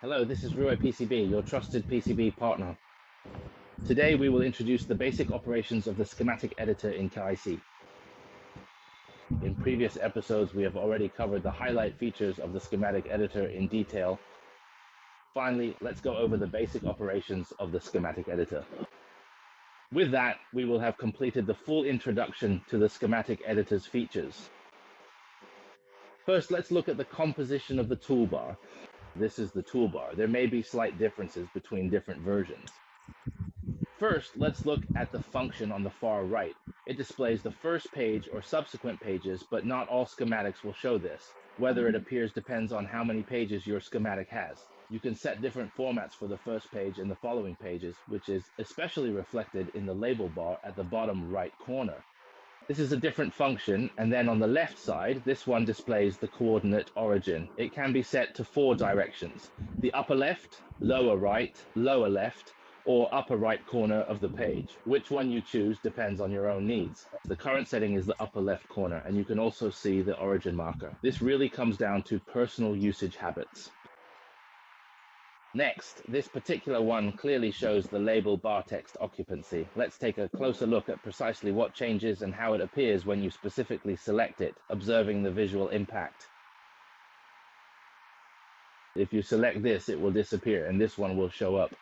Hello, this is Rui PCB, your trusted PCB partner. Today we will introduce the basic operations of the schematic editor in KiCad. In previous episodes, we have already covered the highlight features of the schematic editor in detail. Finally, let's go over the basic operations of the schematic editor. With that, we will have completed the full introduction to the schematic editor's features. First, let's look at the composition of the toolbar. This is the toolbar. There may be slight differences between different versions. First, let's look at the function on the far right. It displays the first page or subsequent pages, but not all schematics will show this. Whether it appears depends on how many pages your schematic has. You can set different formats for the first page and the following pages, which is especially reflected in the label bar at the bottom right corner. This is a different function, and then on the left side, this one displays the coordinate origin. It can be set to 4 directions: the upper left, lower right, lower left, or upper right corner of the page. Which one you choose depends on your own needs. The current setting is the upper left corner, and you can also see the origin marker. This really comes down to personal usage habits. Next, this particular one clearly shows the label bar text occupancy. Let's take a closer look at precisely what changes and how it appears when you specifically select it, observing the visual impact. If you select this, it will disappear, and this one will show up.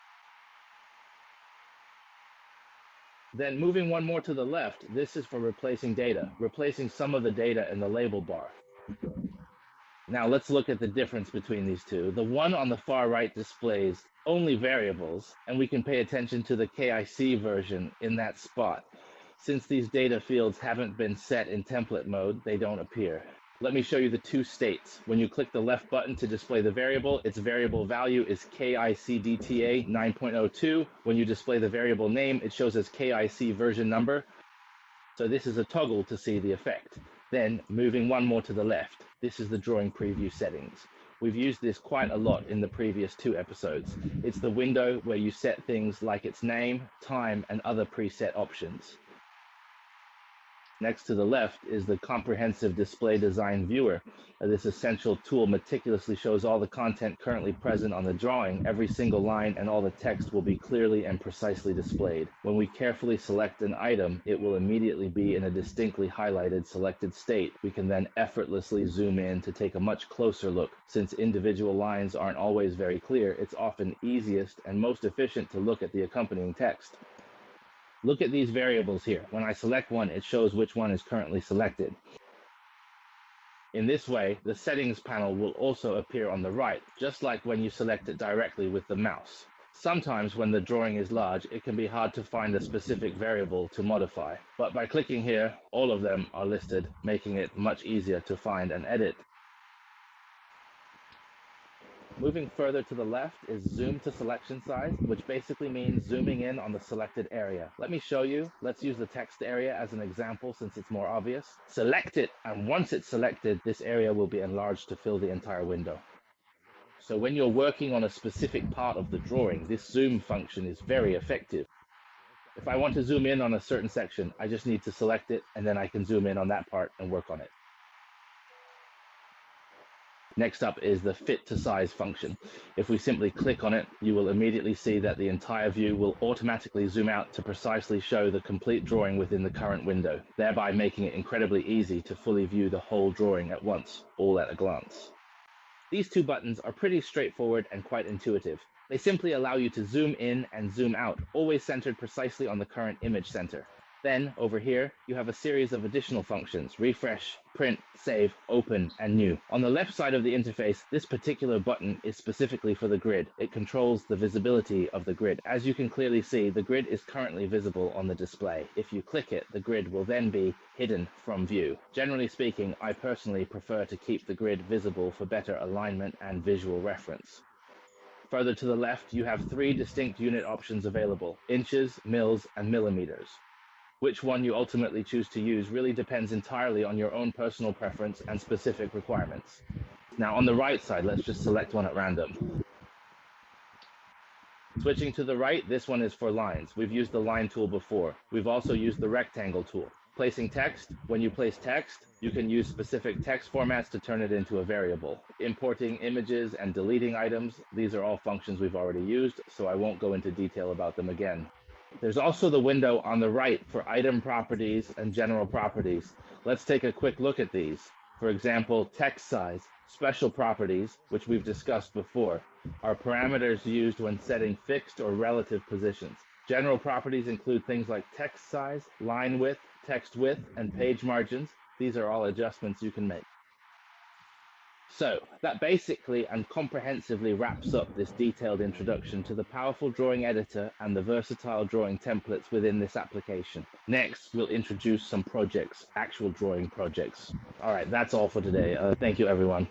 Then moving one more to the left, this is for replacing data, replacing some of the data in the label bar. Now let's look at the difference between these two. The one on the far right displays only variables, and we can pay attention to the KiCad version in that spot. Since these data fields haven't been set in template mode, they don't appear. Let me show you the two states. When you click the left button to display the variable, its variable value is KiCadDTA 9.02. When you display the variable name, it shows as KiCad version number. So this is a toggle to see the effect. Then, moving one more to the left, this is the drawing preview settings. We've used this quite a lot in the previous 2 episodes. It's the window where you set things like its name, time, and other preset options. Next to the left is the comprehensive display design viewer. This essential tool meticulously shows all the content currently present on the drawing. Every single line and all the text will be clearly and precisely displayed. When we carefully select an item, it will immediately be in a distinctly highlighted selected state. We can then effortlessly zoom in to take a much closer look. Since individual lines aren't always very clear, it's often easiest and most efficient to look at the accompanying text. Look at these variables here. When I select one, it shows which one is currently selected. In this way, the settings panel will also appear on the right, just like when you select it directly with the mouse. Sometimes when the drawing is large, it can be hard to find a specific variable to modify, but by clicking here, all of them are listed, making it much easier to find and edit. Moving further to the left is zoom to selection size, which basically means zooming in on the selected area. Let me show you. Let's use the text area as an example since it's more obvious. Select it, and once it's selected, this area will be enlarged to fill the entire window. So when you're working on a specific part of the drawing, this zoom function is very effective. If I want to zoom in on a certain section, I just need to select it, and then I can zoom in on that part and work on it. Next up is the fit to size function. If we simply click on it, you will immediately see that the entire view will automatically zoom out to precisely show the complete drawing within the current window, thereby making it incredibly easy to fully view the whole drawing at once, all at a glance. These 2 buttons are pretty straightforward and quite intuitive. They simply allow you to zoom in and zoom out, always centered precisely on the current image center. Then, over here, you have a series of additional functions: refresh, print, save, open, and new. On the left side of the interface, this particular button is specifically for the grid. It controls the visibility of the grid. As you can clearly see, the grid is currently visible on the display. If you click it, the grid will then be hidden from view. Generally speaking, I personally prefer to keep the grid visible for better alignment and visual reference. Further to the left, you have 3 distinct unit options available: inches, mils, and millimeters. Which one you ultimately choose to use really depends entirely on your own personal preference and specific requirements. Now on the right side, let's just select one at random. Switching to the right, this one is for lines. We've used the line tool before. We've also used the rectangle tool. Placing text. When you place text, you can use specific text formats to turn it into a variable. Importing images and deleting items. These are all functions we've already used, so I won't go into detail about them again. There's also the window on the right for item properties and general properties. Let's take a quick look at these. For example, text size, special properties, which we've discussed before, are parameters used when setting fixed or relative positions. General properties include things like text size, line width, text width, and page margins. These are all adjustments you can make. So that basically and comprehensively wraps up this detailed introduction to the powerful drawing editor and the versatile drawing templates within this application. Next, we'll introduce some projects, actual drawing projects. All right, that's all for today. Thank you, everyone.